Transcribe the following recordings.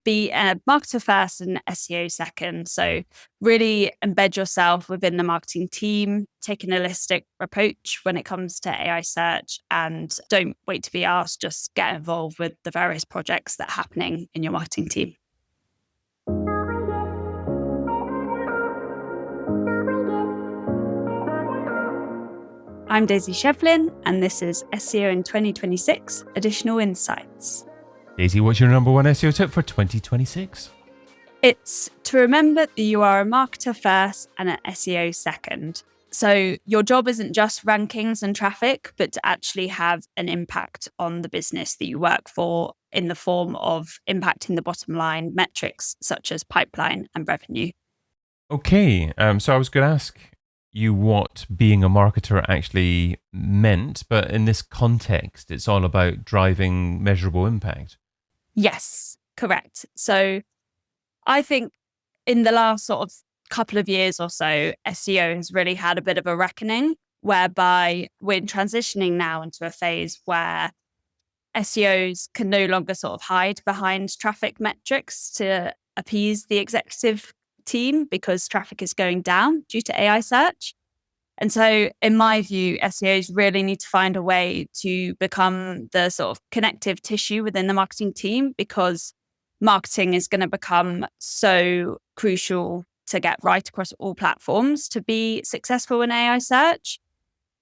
be a marketer first and SEO second. So really embed yourself within the marketing team, take an holistic approach when it comes to AI search, and don't wait to be asked, just get involved with the various projects that are happening in your marketing team. I'm Daisy Shevlin, and this is SEO in 2026 Additional Insights. Daisy, what's your number one SEO tip for 2026? It's to remember that you are a marketer first and an SEO second. So your job isn't just rankings and traffic, but to actually have an impact on the business that you work for in the form of impacting the bottom line metrics such as pipeline and revenue. Okay, so I was going to ask you what being a marketer actually meant, but in this context, it's all about driving measurable impact. Yes, correct. So I think in the last sort of couple of years or so, SEO has really had a bit of a reckoning, whereby we're transitioning now into a phase where SEOs can no longer sort of hide behind traffic metrics to appease the executive team because traffic is going down due to AI search. And so in my view, SEOs really need to find a way to become the sort of connective tissue within the marketing team, because marketing is going to become so crucial to get right across all platforms to be successful in AI search,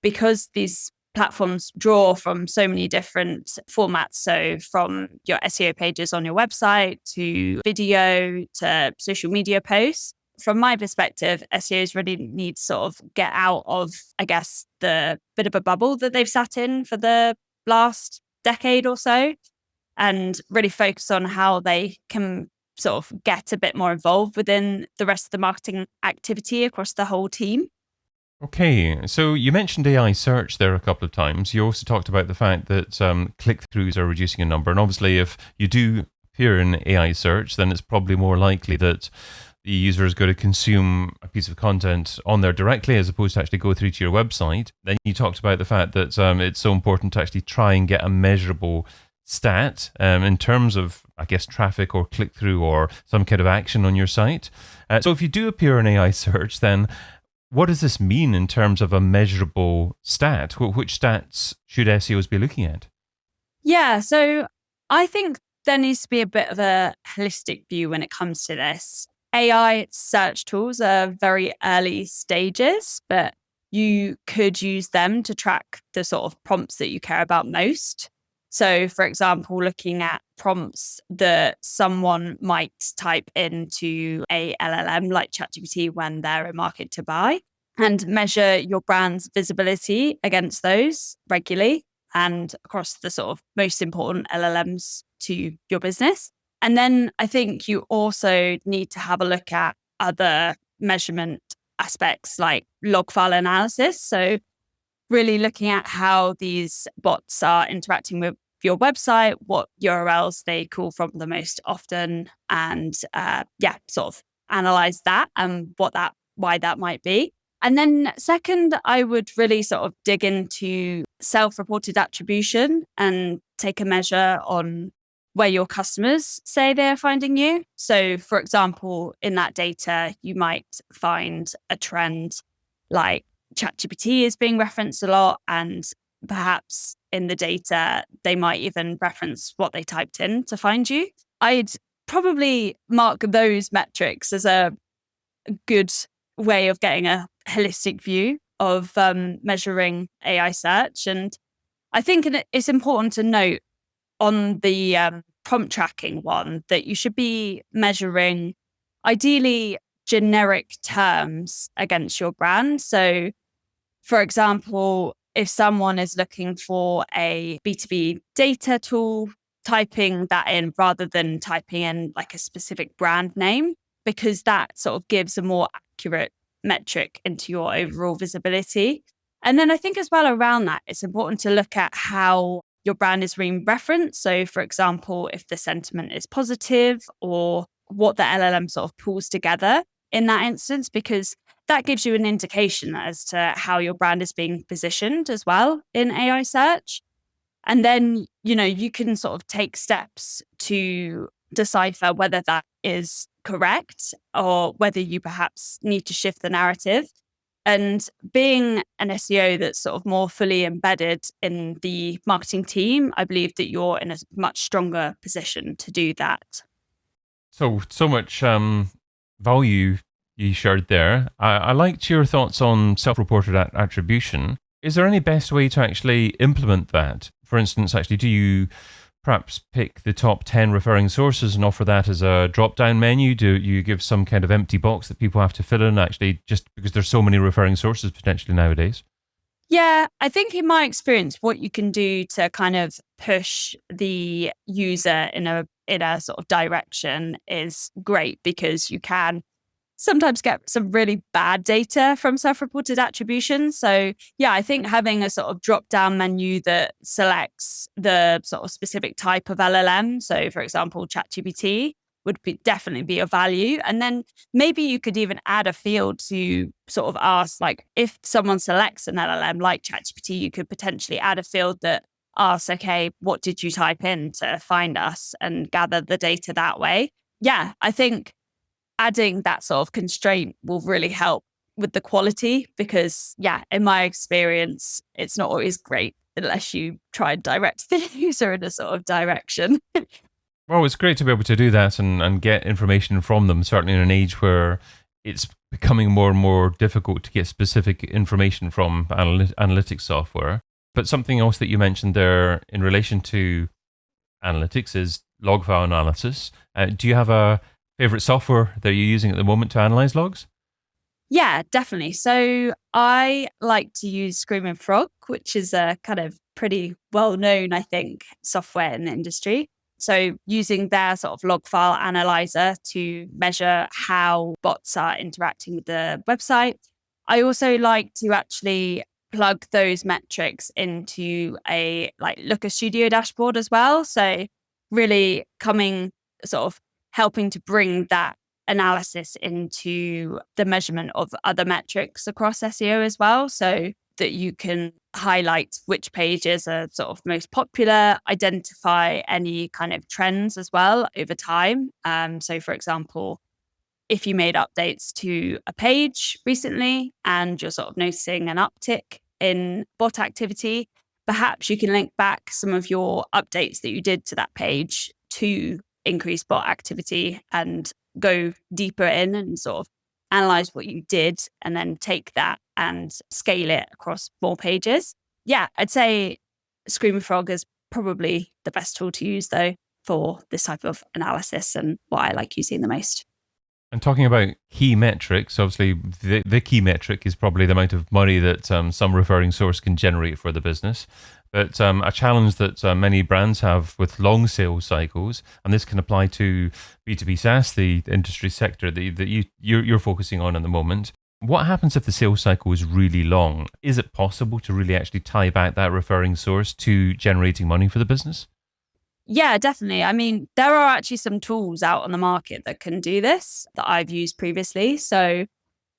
because these platforms draw from so many different formats. So from your SEO pages on your website to video to social media posts. From my perspective, SEOs really need to sort of get out of, I guess, the bit of a bubble that they've sat in for the last decade or so, and really focus on how they can sort of get a bit more involved within the rest of the marketing activity across the whole team. Okay, so you mentioned AI search there a couple of times. You also talked about the fact that click-throughs are reducing in number. And obviously, if you do appear in AI search, then it's probably more likely that the user is going to consume a piece of content on there directly as opposed to actually go through to your website. Then you talked about the fact that it's so important to actually try and get a measurable stat in terms of, I guess, traffic or click-through or some kind of action on your site. So if you do appear in AI search, then what does this mean in terms of a measurable stat? Which stats should SEOs be looking at? Yeah, so I think there needs to be a bit of a holistic view when it comes to this. AI search tools are very early stages, but you could use them to track the sort of prompts that you care about most. So, for example, looking at prompts that someone might type into a LLM like ChatGPT when they're in market to buy, and measure your brand's visibility against those regularly and across the sort of most important LLMs to your business. And then I think you also need to have a look at other measurement aspects like log file analysis. So really looking at how these bots are interacting with your website, what URLs they call from the most often, and sort of analyze that and why that might be. And then second, I would really sort of dig into self-reported attribution and take a measure on where your customers say they're finding you. So for example, in that data, you might find a trend like ChatGPT is being referenced a lot, and perhaps in the data, they might even reference what they typed in to find you. I'd probably mark those metrics as a good way of getting a holistic view of measuring AI search. And I think it's important to note on the prompt tracking one that you should be measuring ideally generic terms against your brand. So, for example, if someone is looking for a B2B data tool, typing that in rather than typing in like a specific brand name, because that sort of gives a more accurate metric into your overall visibility. And then I think as well around that, it's important to look at how your brand is being referenced. So, for example, if the sentiment is positive or what the LLM sort of pulls together in that instance, because that gives you an indication as to how your brand is being positioned as well in AI search. And then, you can sort of take steps to decipher whether that is correct or whether you perhaps need to shift the narrative. And being an SEO that's sort of more fully embedded in the marketing team, I believe that you're in a much stronger position to do that. So much value you shared there. I liked your thoughts on self-reported attribution. Is there any best way to actually implement that? For instance, actually, do you perhaps pick the top 10 referring sources and offer that as a drop-down menu? Do you give some kind of empty box that people have to fill in, actually, just because there's so many referring sources potentially nowadays? Yeah, I think in my experience, what you can do to kind of push the user in a sort of direction is great, because you can sometimes get some really bad data from self-reported attribution. So yeah, I think having a sort of drop-down menu that selects the sort of specific type of LLM, so for example, ChatGPT, would definitely be of value. And then maybe you could even add a field to sort of ask, like, if someone selects an LLM like ChatGPT, you could potentially add a field that asks, okay, what did you type in to find us, and gather the data that way. Yeah, I think adding that sort of constraint will really help with the quality, because yeah, in my experience, it's not always great unless you try and direct the user in a sort of direction. Well, it's great to be able to do that and get information from them, certainly in an age where it's becoming more and more difficult to get specific information from analytics software. But something else that you mentioned there in relation to analytics is log file analysis. Do you have a favorite software that you're using at the moment to analyze logs? Yeah, definitely. So I like to use Screaming Frog, which is a kind of pretty well-known, I think, software in the industry. So using their sort of log file analyzer to measure how bots are interacting with the website. I also like to actually plug those metrics into a like Looker Studio dashboard as well. So really coming sort of helping to bring that analysis into the measurement of other metrics across SEO as well, so that you can highlight which pages are sort of most popular, identify any kind of trends as well over time. So for example, if you made updates to a page recently and you're sort of noticing an uptick in bot activity, perhaps you can link back some of your updates that you did to that page to increase bot activity and go deeper in and sort of analyze what you did, and then take that and scale it across more pages. Yeah, I'd say Screaming Frog is probably the best tool to use, though, for this type of analysis, and what I like using the most. And talking about key metrics, obviously the key metric is probably the amount of money that some referring source can generate for the business. But a challenge that many brands have with long sales cycles, and this can apply to B2B SaaS, the industry sector that you're focusing on at the moment. What happens if the sales cycle is really long? Is it possible to really actually tie back that referring source to generating money for the business? Yeah, definitely. I mean, there are actually some tools out on the market that can do this that I've used previously. So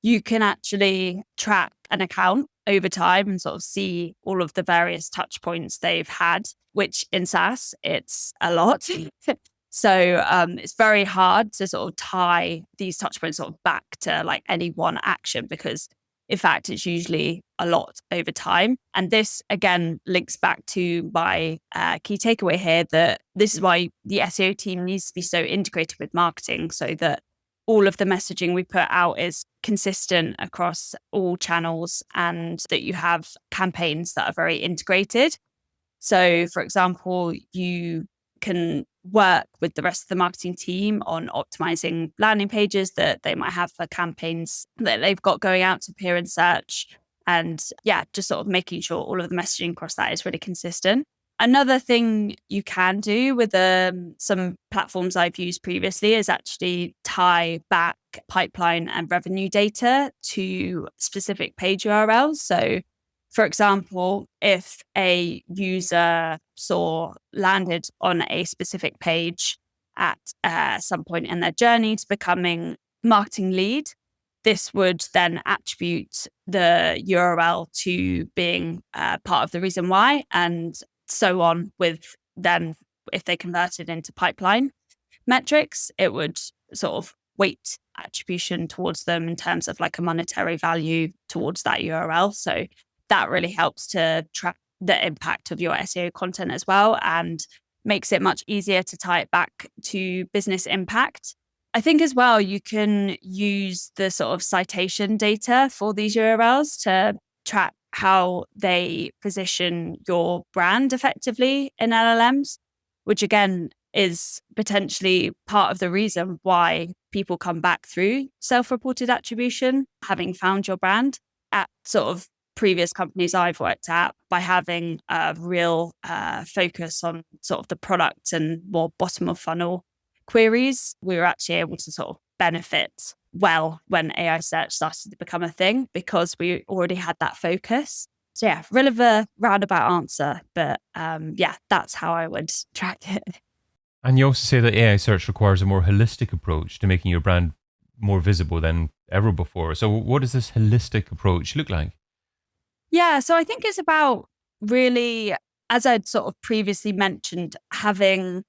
you can actually track an account over time and sort of see all of the various touch points they've had, which in SaaS, it's a lot. So it's very hard to sort of tie these touch points sort of back to like any one action, because in fact, it's usually a lot over time. And this, again, links back to my key takeaway here, that this is why the SEO team needs to be so integrated with marketing, so that all of the messaging we put out is consistent across all channels, and that you have campaigns that are very integrated. So, for example, you can work with the rest of the marketing team on optimizing landing pages that they might have for campaigns that they've got going out to appear in search. And yeah, just sort of making sure all of the messaging across that is really consistent. Another thing you can do with some platforms I've used previously is actually tie back pipeline and revenue data to specific page URLs. So for example, if a user landed on a specific page at some point in their journey to becoming marketing lead, this would then attribute the URL to being part of the reason why, and so on with them if they converted into pipeline. metrics, it would sort of weight attribution towards them in terms of like a monetary value towards that URL. So that really helps to track the impact of your SEO content as well, and makes it much easier to tie it back to business impact. I think as well, you can use the sort of citation data for these URLs to track how they position your brand effectively in LLMs, which again is potentially part of the reason why people come back through self-reported attribution, having found your brand at sort of previous companies I've worked at. By having a real focus on sort of the product and more bottom of funnel queries, we were actually able to sort of benefit well when AI search started to become a thing, because we already had that focus. So yeah, really a roundabout answer, but that's how I would track it. And you also say that AI search requires a more holistic approach to making your brand more visible than ever before. So what does this holistic approach look like? Yeah, so I think it's about really, as I'd sort of previously mentioned, having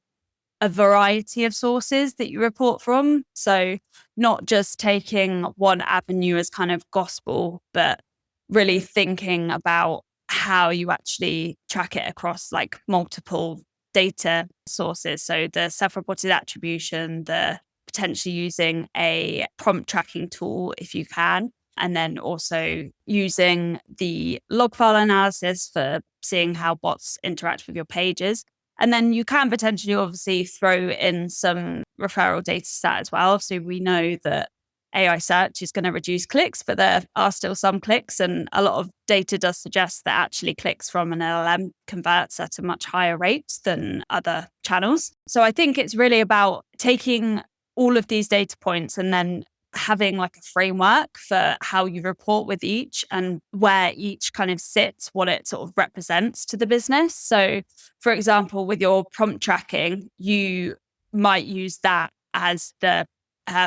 a variety of sources that you report from. So not just taking one avenue as kind of gospel, but really thinking about how you actually track it across like multiple data sources. So the self-reported attribution, the potentially using a prompt tracking tool if you can, and then also using the log file analysis for seeing how bots interact with your pages. And then you can potentially obviously throw in some referral data set as well. So we know that AI search is going to reduce clicks, but there are still some clicks. And a lot of data does suggest that actually clicks from an LLM converts at a much higher rate than other channels. So I think it's really about taking all of these data points and then having like a framework for how you report with each and where each kind of sits, what it sort of represents to the business. So for example, with your prompt tracking, you might use that as the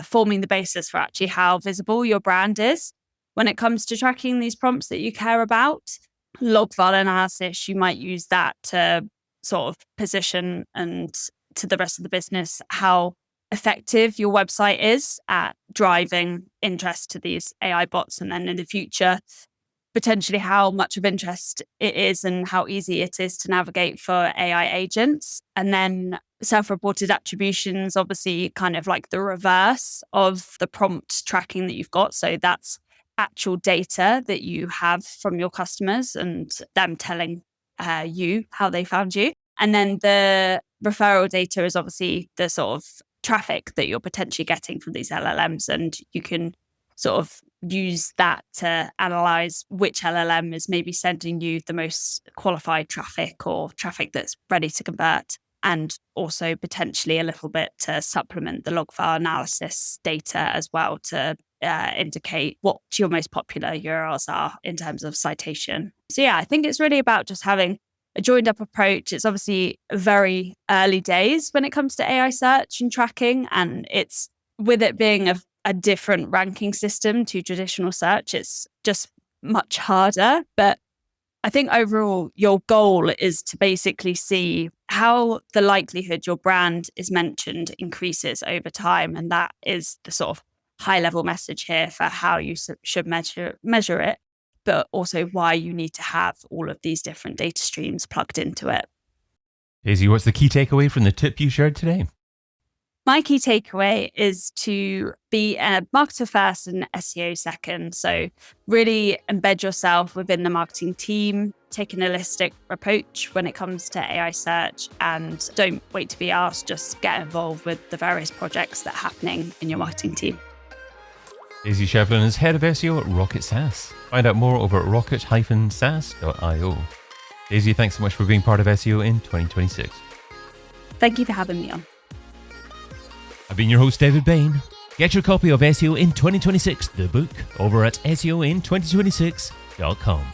forming the basis for actually how visible your brand is when it comes to tracking these prompts that you care about. Log file analysis, you might use that to sort of position and to the rest of the business how effective your website is at driving interest to these AI bots. And then in the future, potentially how much of interest it is and how easy it is to navigate for AI agents. And then self-reported attributions, obviously kind of like the reverse of the prompt tracking that you've got. So that's actual data that you have from your customers and them telling you how they found you. And then the referral data is obviously the sort of traffic that you're potentially getting from these LLMs. And you can sort of use that to analyze which LLM is maybe sending you the most qualified traffic or traffic that's ready to convert. And also potentially a little bit to supplement the log file analysis data as well to indicate what your most popular URLs are in terms of citation. So yeah, I think it's really about just having a joined up approach. It's obviously very early days when it comes to AI search and tracking. And it's with it being a different ranking system to traditional search, it's just much harder. But I think overall, your goal is to basically see how the likelihood your brand is mentioned increases over time. And that is the sort of high level message here for how you should measure it, but also why you need to have all of these different data streams plugged into it. Daisy, what's the key takeaway from the tip you shared today? My key takeaway is to be a marketer first and SEO second. So really embed yourself within the marketing team, take an holistic approach when it comes to AI search, and don't wait to be asked, just get involved with the various projects that are happening in your marketing team. Daisy Shevlin is head of SEO at Rocket SaaS. Find out more over at rocket-sas.io. Daisy, thanks so much for being part of SEO in 2026. Thank you for having me on. I've been your host, David Bain. Get your copy of SEO in 2026, the book, over at SEOin2026.com.